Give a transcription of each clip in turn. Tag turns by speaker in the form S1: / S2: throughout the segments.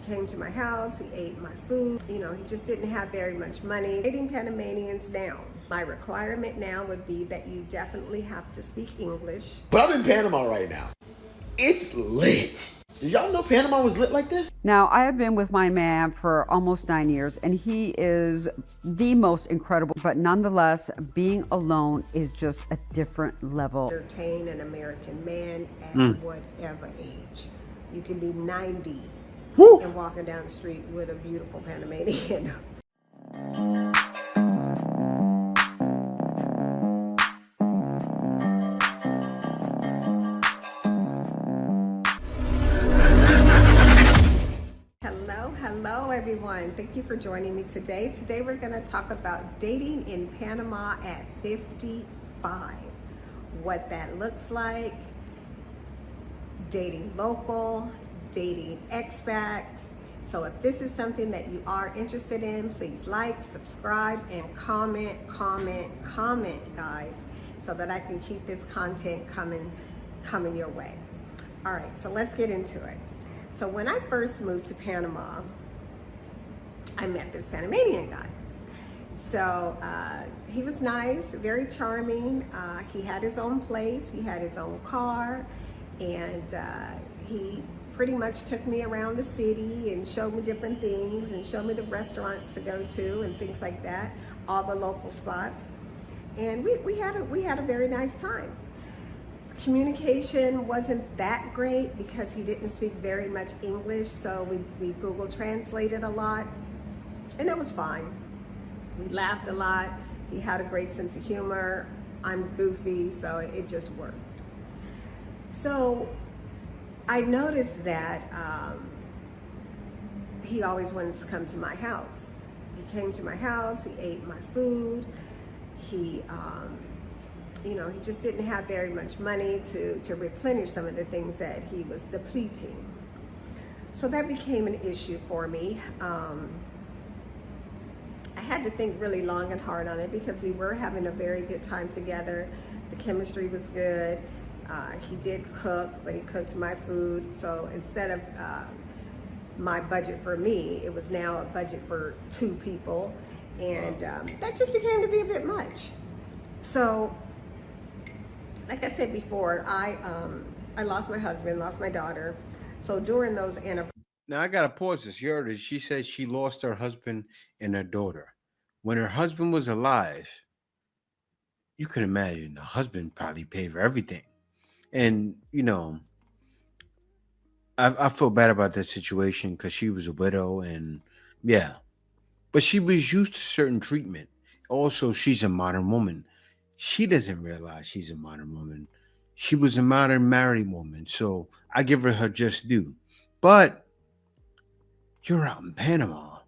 S1: came to my house, he ate my food. You know, he just didn't have very much money. Dating Panamanians now, my requirement now would be that you definitely have to speak English.
S2: But I'm in Panama right now. It's lit. Did y'all know Panama was lit like this?
S3: Now, I have been with my man for almost 9 years, and he is the most incredible, but nonetheless, being alone is just a different level.
S1: Entertain an American man at whatever age. You can be 90 and walking down the street with a beautiful Panamanian. Hello everyone. Thank you for joining me today. Today we're going to talk about dating in Panama at 55. What that looks like, dating local, dating expats. So if this is something that you are interested in, please like, subscribe, and comment, guys, so that I can keep this content coming your way. All right, so let's get into it. So when I first moved to Panama, I met this Panamanian guy. So he was nice, very charming. He had his own place, he had his own car, and he pretty much took me around the city and showed me different things and showed me the restaurants to go to and things like that, all the local spots. And we had a very nice time. Communication wasn't that great because he didn't speak very much English, so we Google translated a lot, and that was fine. We laughed a lot. He had a great sense of humor. I'm goofy, so it just worked. So I noticed that he always wanted to come to my house. He came to my house, he ate my food, he he just didn't have very much money to replenish some of the things that he was depleting. So that became an issue for me. I had to think really long and hard on it because we were having a very good time together. The chemistry was good. He did cook, but he cooked my food. So instead of my budget for me, it was now a budget for 2 people. And that just became to be a bit much. So, like I said before, I lost my husband, lost my daughter. So during those anniversaries.
S4: Now I gotta pause this. You heard it. She said she lost her husband and her daughter. When her husband was alive, you can imagine the husband probably paid for everything. And I feel bad about that situation because she was a widow, and yeah, but she was used to certain treatment. Also, she's a modern woman. She doesn't realize she's a modern woman. She was a modern married woman, so I give her just due. But you're out in Panama.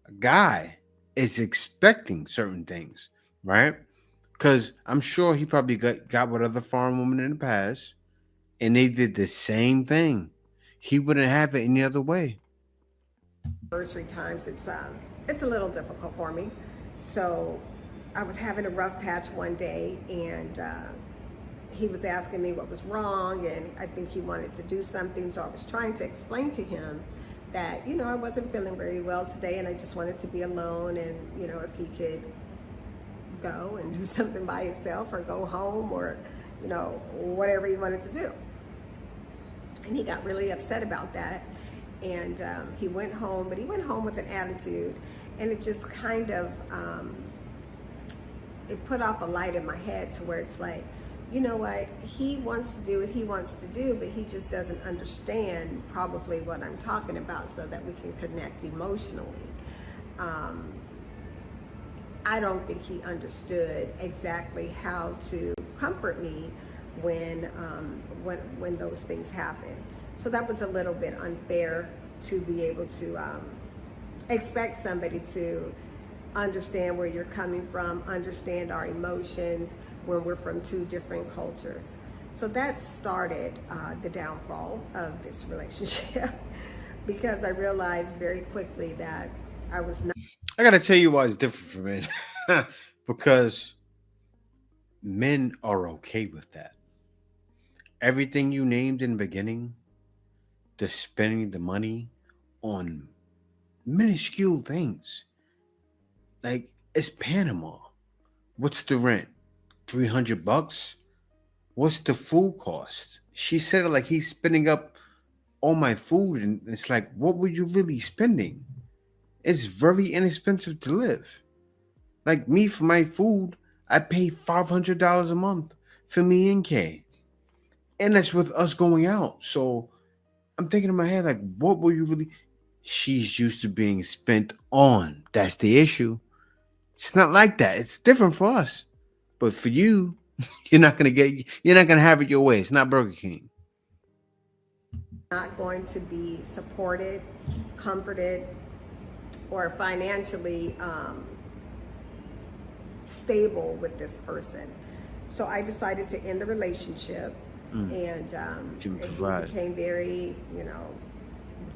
S4: A guy is expecting certain things, right? Because I'm sure he probably got with other foreign women in the past, and they did the same thing. He wouldn't have it any other way.
S1: Anniversary times, it's a little difficult for me. So I was having a rough patch one day, and he was asking me what was wrong, and I think he wanted to do something. So I was trying to explain to him that, I wasn't feeling very well today, and I just wanted to be alone, and, if he could go and do something by himself or go home or, whatever he wanted to do. And he got really upset about that. And he went home, but he went home with an attitude, and it just kind of, it put off a light in my head to where it's like, you know what, he wants to do what he wants to do, but he just doesn't understand probably what I'm talking about so that we can connect emotionally. I don't think he understood exactly how to comfort me when those things happen. So that was a little bit unfair to be able to expect somebody to understand where you're coming from, understand our emotions when we're from 2 different cultures. So that started the downfall of this relationship because I realized very quickly that I was not.
S4: I gotta tell you why it's different for men. Because men are okay with that. Everything you named in the beginning, the spending the money on minuscule things. Like, it's Panama. What's the rent? $300? What's the food cost? She said it like he's spending up all my food, and it's like, what were you really spending? It's very inexpensive to live. Like me, for my food, I pay $500 a month for me and Kay. And that's with us going out. So I'm thinking in my head, like, what were you really? She's used to being spent on. That's the issue. It's not like that. It's different for us. But for you, you're not gonna have it your way. It's not Burger King.
S1: Not going to be supported, comforted, or financially stable with this person. So I decided to end the relationship, and it became very,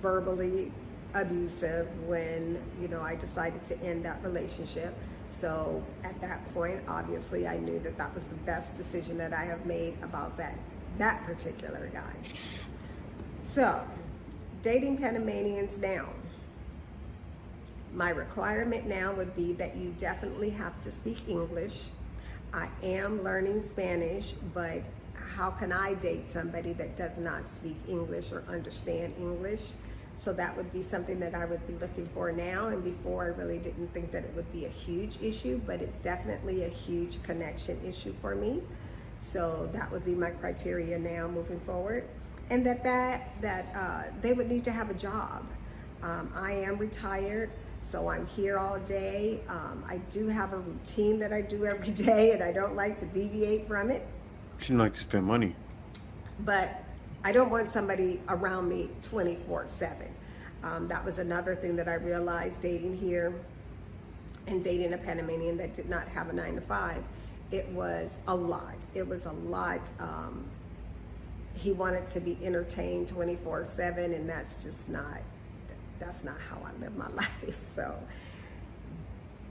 S1: verbally abusive when, I decided to end that relationship. So at that point, obviously, I knew that that was the best decision that I have made about that particular guy. So, dating Panamanians now. My requirement now would be that you definitely have to speak English. I am learning Spanish, but how can I date somebody that does not speak English or understand English? So that would be something that I would be looking for now, and before I really didn't think that it would be a huge issue, but it's definitely a huge connection issue for me. So that would be my criteria now moving forward. And that they would need to have a job. I am retired, so I'm here all day. I do have a routine that I do every day, and I don't like to deviate from it.
S4: She doesn't like to spend money.
S1: But I don't want somebody around me 24/7. That was another thing that I realized dating here and dating a Panamanian that did not have a 9-to-5. It was a lot. It was a lot. He wanted to be entertained 24/7, and that's not how I live my life. So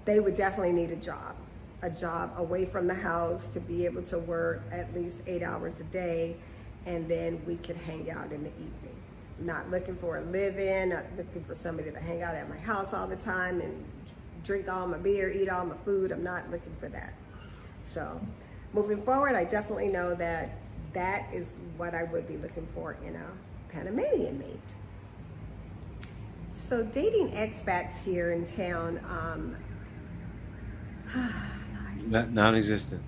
S1: they would definitely need a job away from the house to be able to work at least 8 hours a day, and then we could hang out in the evening. I'm not looking for a live-in, not looking for somebody to hang out at my house all the time and drink all my beer, eat all my food. I'm not looking for that. So moving forward, I definitely know that is what I would be looking for in a Panamanian mate. So dating expats here in town,
S4: non-existent.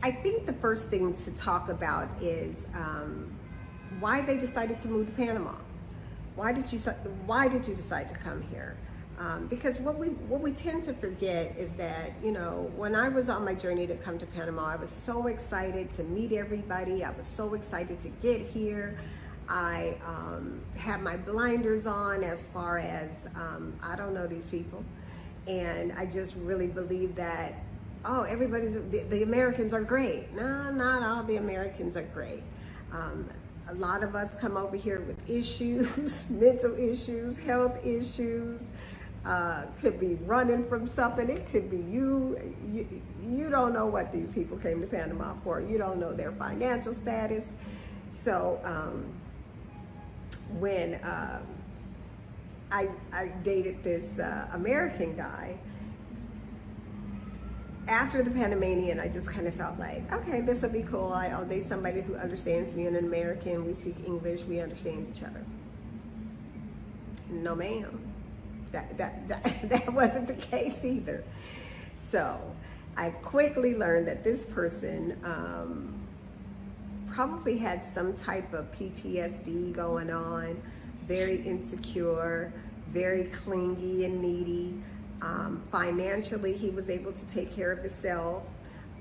S1: I think the first thing to talk about is why they decided to move to Panama. Why did you decide to come here? Because what we tend to forget is that, when I was on my journey to come to Panama, I was so excited to meet everybody. I was so excited to get here. I had my blinders on as far as I don't know these people, and I just really believed that, oh, the Americans are great. No, not all the Americans are great. A lot of us come over here with issues, mental issues, health issues. Could be running from something. It could be you don't know what these people came to Panama for. You don't know their financial status. So when I dated this American guy, after the Panamanian, I just kind of felt like, okay, this will be cool. I'll date somebody who understands me, an American. We speak English. We understand each other. No, ma'am. That wasn't the case either. So I quickly learned that this person probably had some type of PTSD going on, very insecure, very clingy and needy. Financially, he was able to take care of himself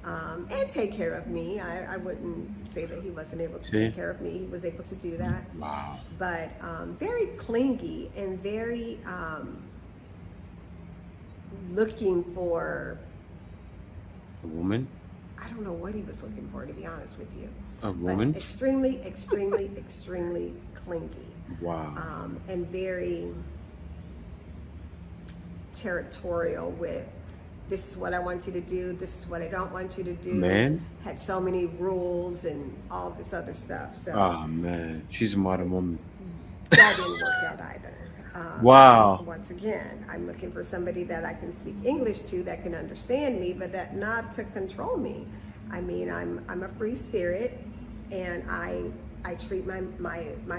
S1: and take care of me. I wouldn't say that he wasn't able to take care of me. He was able to do that.
S4: Wow.
S1: But very clingy and very looking for
S4: a woman.
S1: I don't know what he was looking for, to be honest with you.
S4: A woman?
S1: But extremely, extremely, extremely clingy.
S4: Wow.
S1: And very territorial with, this is what I want you to do, this is what I don't want you to do.
S4: Man.
S1: Had so many rules and all this other stuff. So
S4: oh man, she's a modern woman.
S1: that didn't work out either.
S4: Wow.
S1: Once again, I'm looking for somebody that I can speak English to, that can understand me, but that not to control me. I mean, I'm a free spirit, and I treat my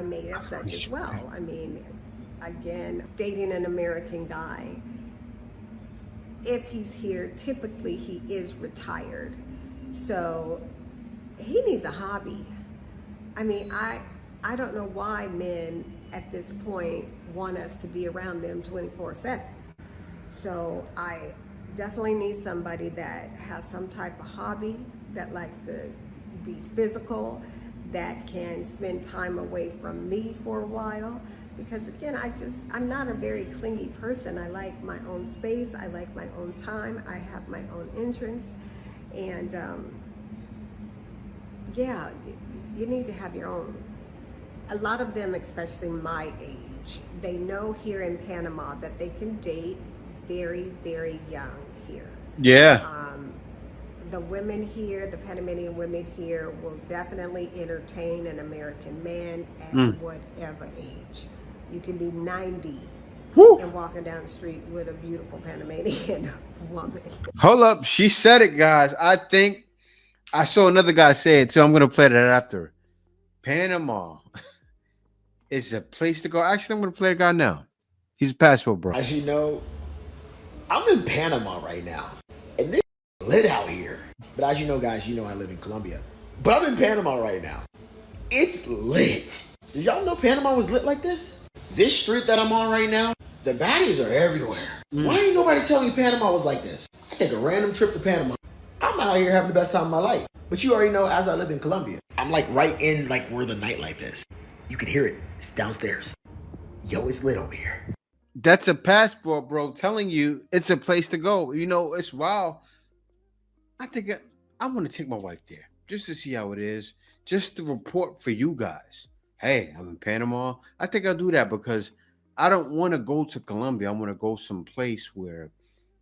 S1: mate as such as well. I mean, again, dating an American guy, if he's here, typically he is retired, so he needs a hobby. I mean, I don't know why men at this point want us to be around them 24/7. So I definitely need somebody that has some type of hobby, that likes to be physical, that can spend time away from me for a while. Because again, I'm not a very clingy person. I like my own space. I like my own time. I have my own entrance. And yeah, you need to have your own. A lot of them, especially my age, they know here in Panama that they can date very, very young here.
S4: Yeah.
S1: The women here, the Panamanian women here, will definitely entertain an American man at whatever age. You can be 90 and walking down the street with a beautiful Panamanian woman.
S4: Hold up. She said it, guys. I think I saw another guy say it too. I'm going to play that after. Panama is a place to go. Actually, I'm going to play the guy now. He's a passport bro.
S2: As you know, I'm in Panama right now, and this lit out here. But as you know, guys, you know I live in Colombia. But I'm in Panama right now. It's lit. Did y'all know Panama was lit like this? This street that I'm on right now, the baddies are everywhere. Why ain't nobody tell me Panama was like this? I take a random trip to Panama. I'm out here having the best time of my life. But you already know, as I live in Colombia, I'm like right in like where the nightlife is. You can hear it. It's downstairs. Yo, it's lit over here.
S4: That's a passport bro telling you it's a place to go. You know, it's wild. I think I want to take my wife there just to see how it is, just to report for you guys. Hey, I'm in Panama. I think I'll do that because I don't want to go to Colombia. I want to go someplace where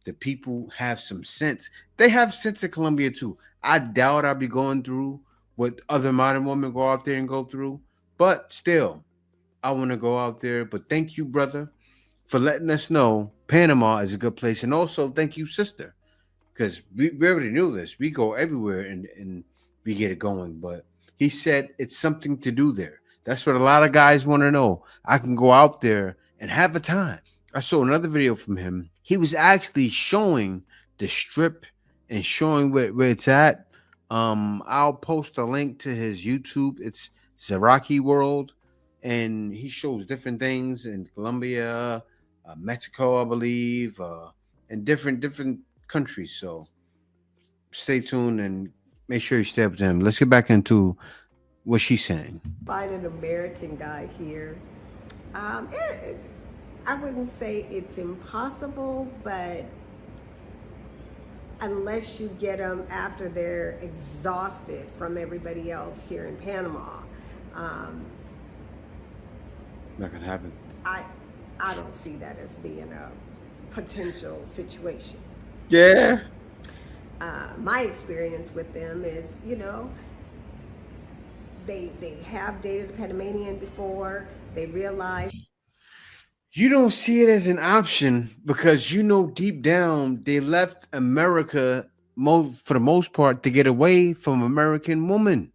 S4: the people have some sense. They have sense in Colombia too. I doubt I'll be going through what other modern women go out there and go through, but still, I want to go out there. But thank you, brother, for letting us know Panama is a good place. And also thank you, sister, because we already knew this. We go everywhere and we get it going. But he said it's something to do there. That's what a lot of guys want to know. I can go out there and have a time. I saw another video from him. He was actually showing the strip and showing where it's at. I'll post a link to his YouTube. It's Zaraki World. And he shows different things in Colombia, Mexico, I believe, and different countries. So stay tuned and make sure you stay up with him. Let's get back into what she's saying.
S1: Find an American guy here. I wouldn't say it's impossible, but unless you get them after they're exhausted from everybody else here in Panama,
S4: Not gonna happen.
S1: I don't see that as being a potential situation.
S4: Yeah.
S1: My experience with them is, you know, they have dated a Panamanian before. They realize
S4: You don't see it as an option because you know deep down they left America for the most part to get away from American women.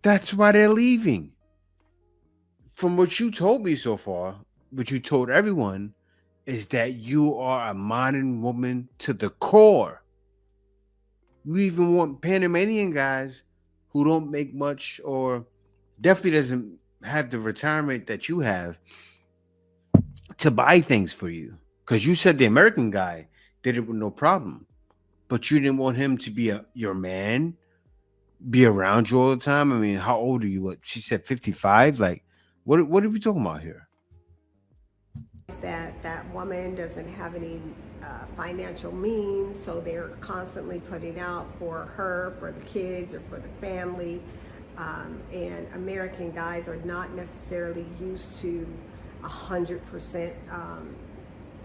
S4: That's why they're leaving. From what you told me so far, what you told everyone, is that you are a modern woman to the core. We even want Panamanian guys who don't make much or definitely doesn't have the retirement that you have to buy things for you. Because you said the American guy did it with no problem, but you didn't want him to be your man, be around you all the time. I mean, how old are you? What she said, 55? Like, what are we talking about here?
S1: that woman doesn't have any financial means, so they're constantly putting out for her, for the kids, or for the family. And American guys are not necessarily used to 100%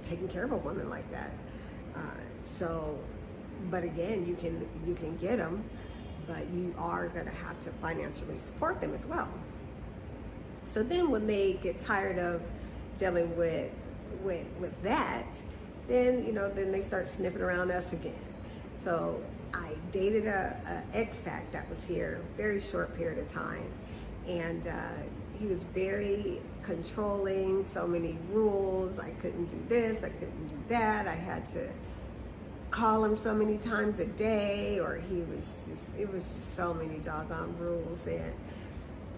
S1: taking care of a woman like that. So, but again, you can get them, but you are going to have to financially support them as well. So then when they get tired of, dealing with that, then, you know, then they start sniffing around us again. So I dated a expat that was here a very short period of time, and he was very controlling, so many rules. I couldn't do this, I couldn't do that. I had to call him so many times a day, or it was just so many doggone rules. And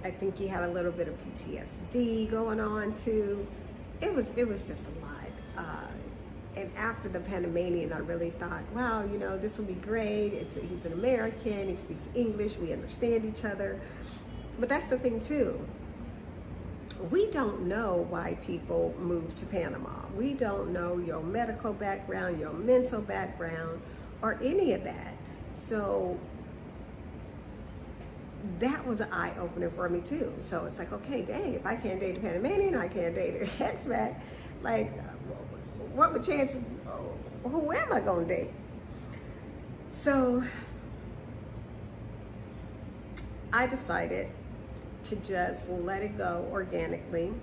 S1: I think he had a little bit of PTSD going on too. It was just a lot. And after the Panamanian, I really thought, wow, you know, this would be great. He's an American, he speaks English, we understand each other. But that's the thing too. We don't know why people move to Panama. We don't know your medical background, your mental background, or any of that. So that was an eye-opener for me too. So it's like, okay, dang, if I can't date a Panamanian, I can't date an expat. Like, what were chances? Who am I gonna date? So I decided to just let it go organically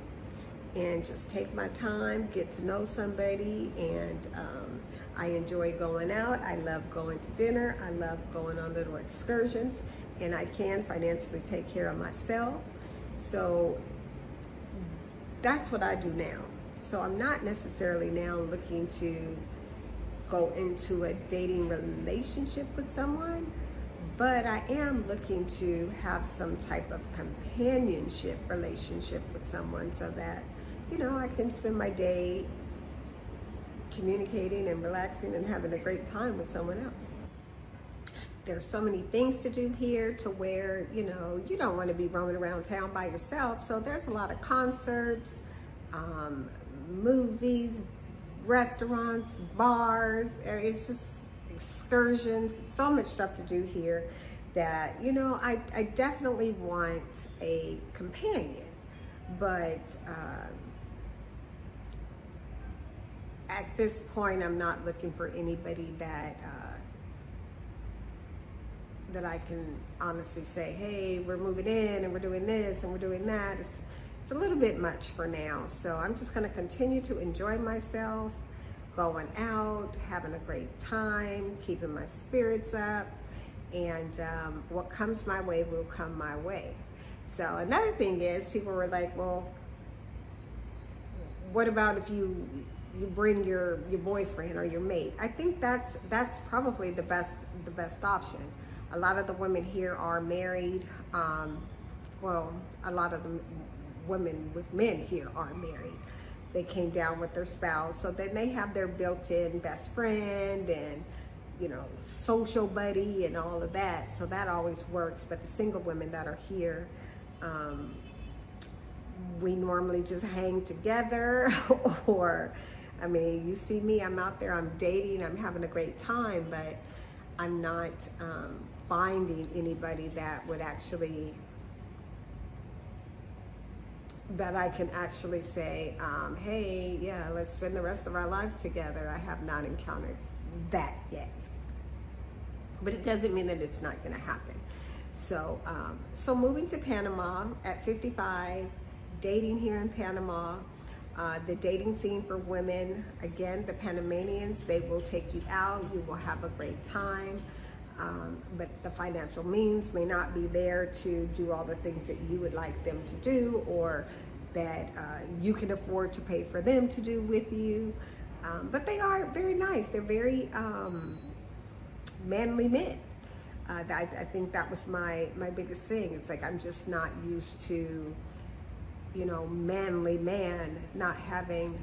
S1: and just take my time, get to know somebody. And I enjoy going out. I love going to dinner. I love going on little excursions, and I can financially take care of myself. So that's what I do now. So I'm not necessarily now looking to go into a dating relationship with someone, but I am looking to have some type of companionship relationship with someone, so that, you know, I can spend my day communicating and relaxing and having a great time with someone else. There's so many things to do here to where, you know, you don't want to be roaming around town by yourself. So there's a lot of concerts, movies, restaurants, bars. It's just excursions, so much stuff to do here that, you know, I definitely want a companion. But at this point, I'm not looking for anybody that that I can honestly say, hey, we're moving in and we're doing this and we're doing that. It's a little bit much for now. So I'm just gonna continue to enjoy myself, going out, having a great time, keeping my spirits up, and what comes my way will come my way. So another thing is, people were like, well, what about if you bring your boyfriend or your mate? I think that's probably the best option. A lot of the women here are married. Well, a lot of the women with men here are married. They came down with their spouse, so then they have their built-in best friend and, you know, social buddy and all of that. So that always works. But the single women that are here, we normally just hang together. Or, I mean, you see me, I'm out there, I'm dating, I'm having a great time, but I'm not finding anybody that would actually, that I can actually say, hey, yeah, let's spend the rest of our lives together. I have not encountered that yet. But it doesn't mean that it's not gonna happen. So, so moving to Panama at 55, dating here in Panama, the dating scene for women, again, the Panamanians, they will take you out, you will have a great time. But the financial means may not be there to do all the things that you would like them to do, or that you can afford to pay for them to do with you. But they are very nice. They're very manly men. I think that was my biggest thing. It's like, I'm just not used to, you know, manly man not having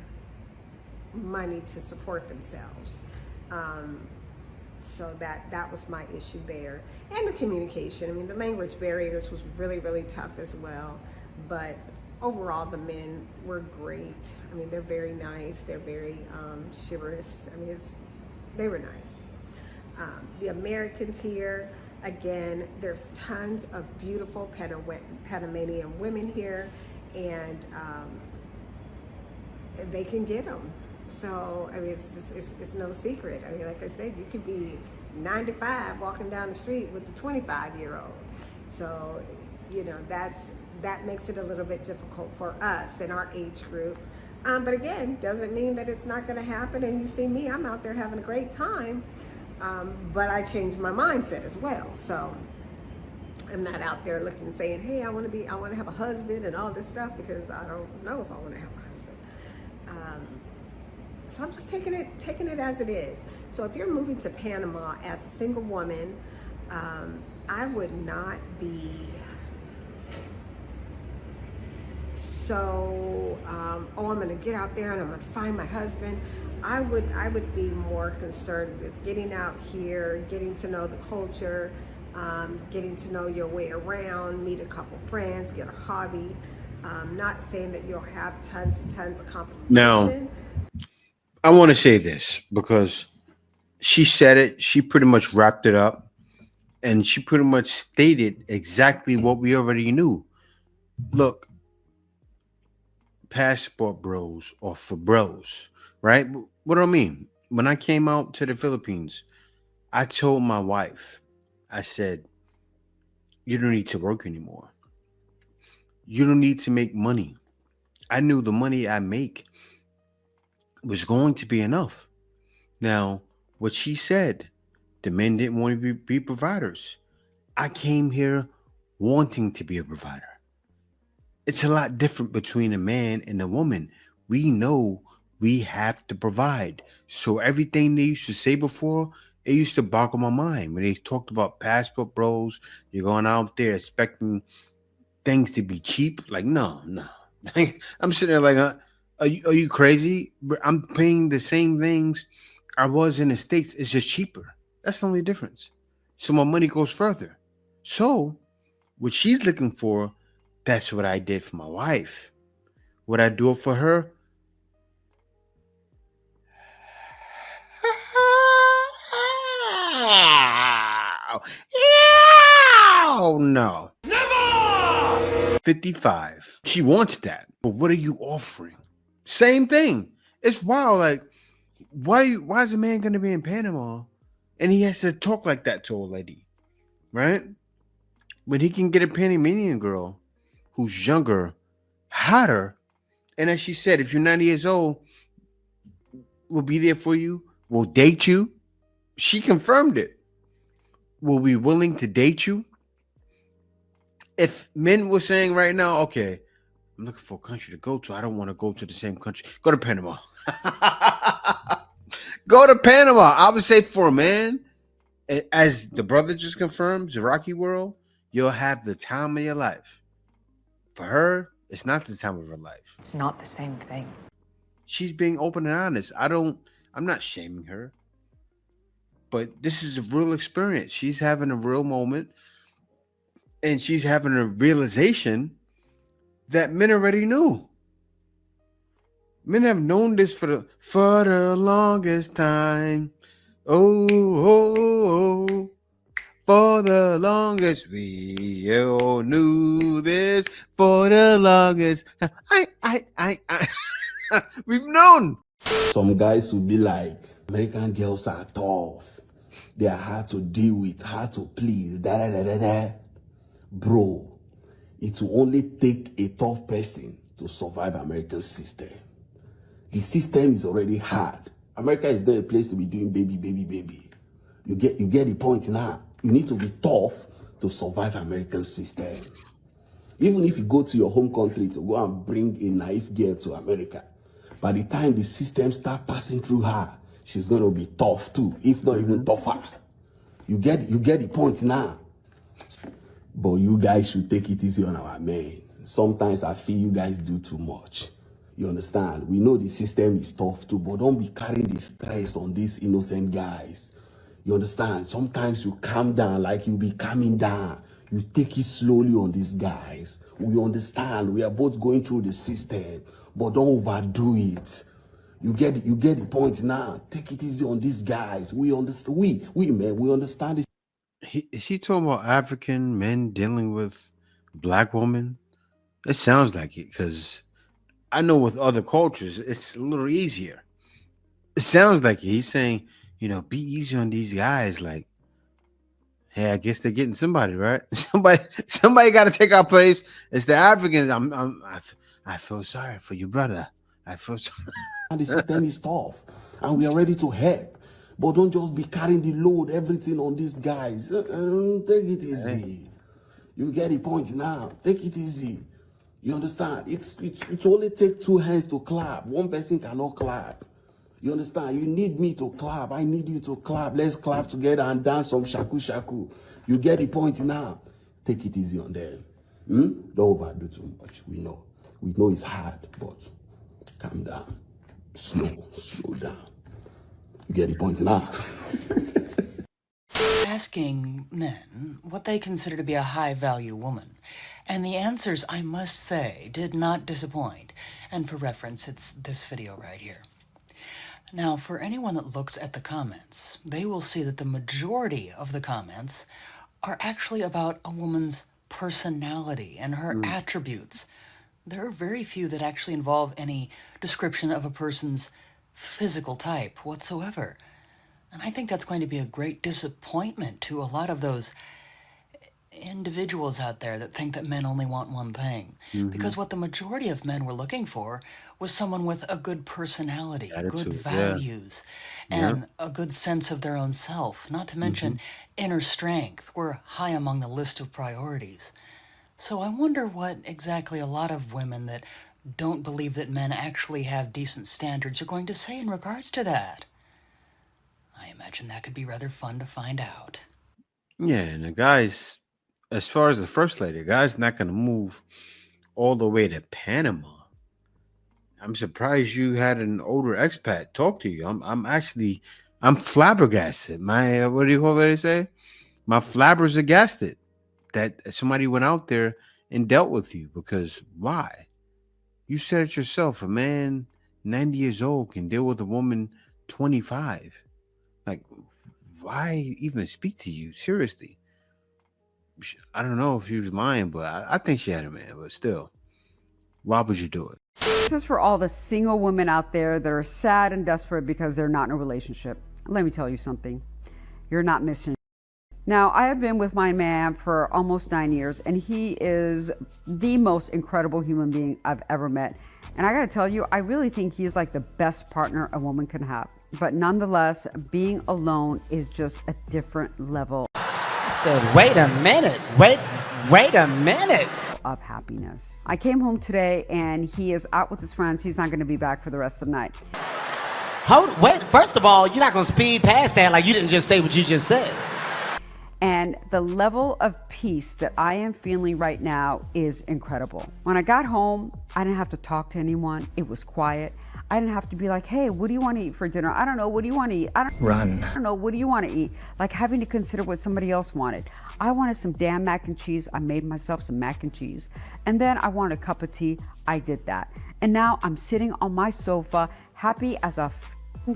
S1: money to support themselves. So that was my issue there. And the communication. I mean, the language barriers was really, really tough as well. But overall, the men were great. I mean, they're very nice. They're very chivalrous. I mean, they were nice. The Americans here, again, there's tons of beautiful Panamanian women here, and they can get them. So, I mean, it's no secret. I mean, like I said, you could be 95 walking down the street with a 25-year-old. So, you know, that makes it a little bit difficult for us in our age group. But again, doesn't mean that it's not going to happen. And you see me, I'm out there having a great time. But I changed my mindset as well. So I'm not out there looking saying, hey, I want to have a husband and all this stuff, because I don't know if I want to have a husband. So I'm just taking it as it is. So if you're moving to Panama as a single woman, I would not be so, oh, I'm going to get out there and I'm going to find my husband. I would be more concerned with getting out here, getting to know the culture, getting to know your way around, meet a couple friends, get a hobby. Not saying that you'll have tons and tons of competition.
S4: Now, I want to say this because she said it. She pretty much wrapped it up, and she pretty much stated exactly what we already knew. Look, passport bros are for bros, right? What do I mean? When I came out to the Philippines, I told my wife, I said, you don't need to work anymore. You don't need to make money. I knew the money I make was going to be enough. Now, what she said, the men didn't want to be providers. I came here wanting to be a provider. It's a lot different between a man and a woman. We know we have to provide. So everything they used to say before, it used to boggle my mind. When they talked about passport bros, you're going out there expecting things to be cheap. Like, no. I'm sitting there like, are you crazy? I'm paying the same things I was in the States. It's just cheaper. That's the only difference. So my money goes further. So what she's looking for, that's what I did for my wife. Would I do it for her? Oh, no. Never! 55. She wants that. But what are you offering? Same thing. It's wild. Like, why is a man going to be in Panama and he has to talk like that to a lady, right? When he can get a Panamanian girl who's younger, hotter, and as she said, if you're 90 years old, we'll be there for you. We'll date you. She confirmed it. Will we be willing to date you? If men were saying right now, okay, I'm looking for a country to go to. I don't want to go to the same country. Go to Panama. Go to Panama. I would say for a man, as the brother just confirmed, Zeraki World, you'll have the time of your life. For her, it's not the time of her life.
S5: It's not the same thing.
S4: She's being open and honest. I'm not shaming her. But this is a real experience. She's having a real moment. And she's having a realization that men already knew. Men have known this for the longest time. Oh, for the longest, we all knew this. For the longest, we've known.
S6: Some guys will be like, American girls are tough. They are hard to deal with, hard to please. Bro, it will only take a tough person to survive American system. The system is already hard. America is not a place to be doing baby. You get the point now. You need to be tough to survive American system. Even if you go to your home country to go and bring a naive girl to America, by the time the system start passing through her, she's going to be tough too, if not even tougher. You get the point now. But you guys should take it easy on our men. Sometimes I feel you guys do too much. You understand? We know the system is tough too, but don't be carrying the stress on these innocent guys. You understand? Sometimes you calm down like you be calming down. You take it slowly on these guys. We understand. We are both going through the system, but don't overdo it. You get the point now. Take it easy on these guys. We understand. We men, we understand it.
S4: Is he talking about African men dealing with black women? It sounds like it, because I know with other cultures, it's a little easier. It sounds like it. He's saying, be easy on these guys. Like, hey, I guess they're getting somebody, right? Somebody got to take our place. It's the Africans. I feel sorry for you, brother. I feel so.
S6: And the system is tough, and we are ready to help. But don't just be carrying the load, everything on these guys. Take it easy. You get the point now. Take it easy. You understand? It's only take two hands to clap. One person cannot clap. You understand? You need me to clap. I need you to clap. Let's clap together and dance some shaku shaku. You get the point now. Take it easy on them. Don't overdo too much. We know. We know it's hard, but calm down. Slow down. You get the point now.
S5: Asking men what they consider to be a high-value woman, and the answers, I must say, did not disappoint. And for reference, it's this video right here. Now, for anyone that looks at the comments, they will see that the majority of the comments are actually about a woman's personality and her attributes. There are very few that actually involve any description of a person's physical type whatsoever. And I think that's going to be a great disappointment to a lot of those individuals out there that think that men only want one thing. Because what the majority of men were looking for was someone with a good personality,
S4: Attitude,
S5: good
S4: yeah.
S5: values, and a good sense of their own self. Not to mention inner strength were high among the list of priorities. So I wonder what exactly a lot of women that don't believe that men actually have decent standards are going to say in regards to that. I imagine that could be rather fun to find out.
S4: Yeah, and the guys, as far as the first lady, the guy's not gonna move all the way to Panama. I'm surprised you had an older expat talk to you. I'm flabbergasted. My what do you call what they say? My flabbers aghasted that somebody went out there and dealt with you, because why? You said it yourself. A man 90 years old can deal with a woman 25. Like, why even speak to you? Seriously. I don't know if she was lying, but I think she had a man, but still, why would you do it?
S3: This is for all the single women out there that are sad and desperate because they're not in a relationship. Let me tell you something. You're not missing. Now, I have been with my man for almost 9 years, and he is the most incredible human being I've ever met. And I gotta tell you, I really think he's like the best partner a woman can have. But nonetheless, being alone is just a different level
S7: I said, wait a minute, wait a minute.
S3: of happiness. I came home today and he is out with his friends. He's not gonna be back for the rest of the night.
S7: Wait, first of all, you're not gonna speed past that like you didn't just say what you just said.
S3: And the level of peace that I am feeling right now is incredible. When I got home, I didn't have to talk to anyone. It was quiet. I didn't have to be like, hey, what do you want to eat for dinner? I don't know. What do you want to eat? I don't know. What do you want to eat? Like having to consider what somebody else wanted. I wanted some damn mac and cheese. I made myself some mac and cheese. And then I wanted a cup of tea. I did that. And now I'm sitting on my sofa, happy as a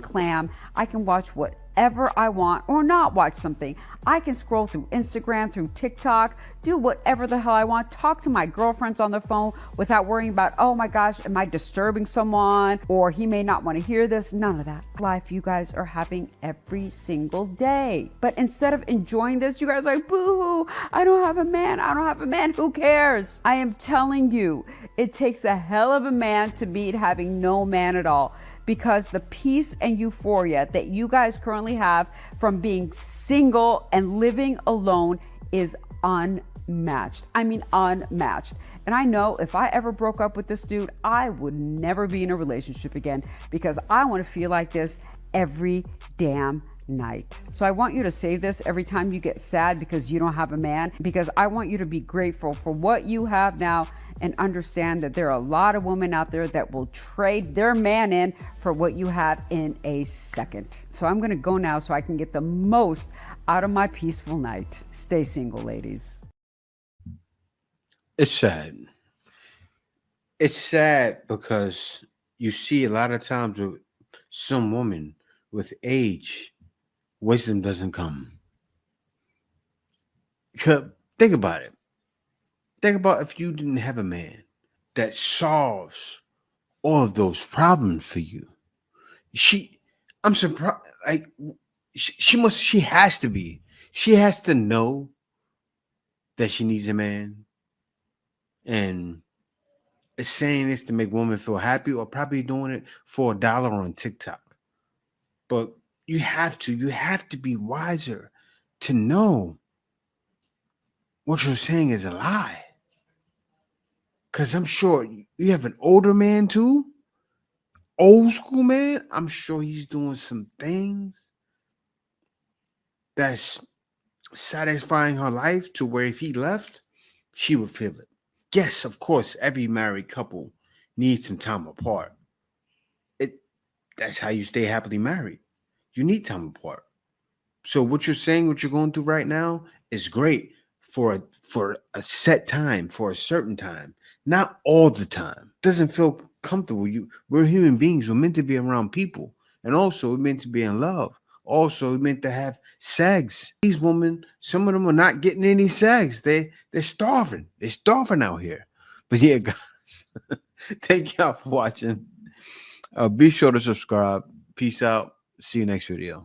S3: clam. I can watch whatever I want or not watch something. I can scroll through Instagram, through TikTok, do whatever the hell I want, talk to my girlfriends on the phone without worrying about, oh my gosh, am I disturbing someone? Or he may not want to hear this. None of that. Life you guys are having every single day. But instead of enjoying this, you guys are like, boo-hoo, I don't have a man. I don't have a man. Who cares? I am telling you, it takes a hell of a man to beat having no man at all. Because the peace and euphoria that you guys currently have from being single and living alone is unmatched. I mean, unmatched. And I know if I ever broke up with this dude, I would never be in a relationship again because I want to feel like this every damn night. So I want you to say this every time you get sad because you don't have a man, because I want you to be grateful for what you have now and understand that there are a lot of women out there that will trade their man in for what you have in a second. So I'm gonna go now so I can get the most out of my peaceful night. Stay single, ladies.
S4: It's sad. It's sad because you see a lot of times with some women with age, wisdom doesn't come. Think about it. Think about if you didn't have a man that solves all of those problems for you. I'm surprised. Like she has to know that she needs a man, and is saying this to make women feel happy, or probably doing it for $1 on TikTok. But you have to be wiser to know what you're saying is a lie. Because I'm sure you have an older man too, old school man. I'm sure he's doing some things that's satisfying her life to where if he left, she would feel it. Yes, of course, every married couple needs some time apart. That's how you stay happily married. You need time apart. So what you're saying, what you're going through right now is great for a set time, for a certain time, not all the time. Doesn't feel comfortable. We're human beings. We're meant to be around people. And also we're meant to be in love. Also, we're meant to have sex. These women, some of them are not getting any sex. They're starving. They're starving out here. But yeah, guys, thank y'all for watching. Be sure to subscribe. Peace out. See you next video.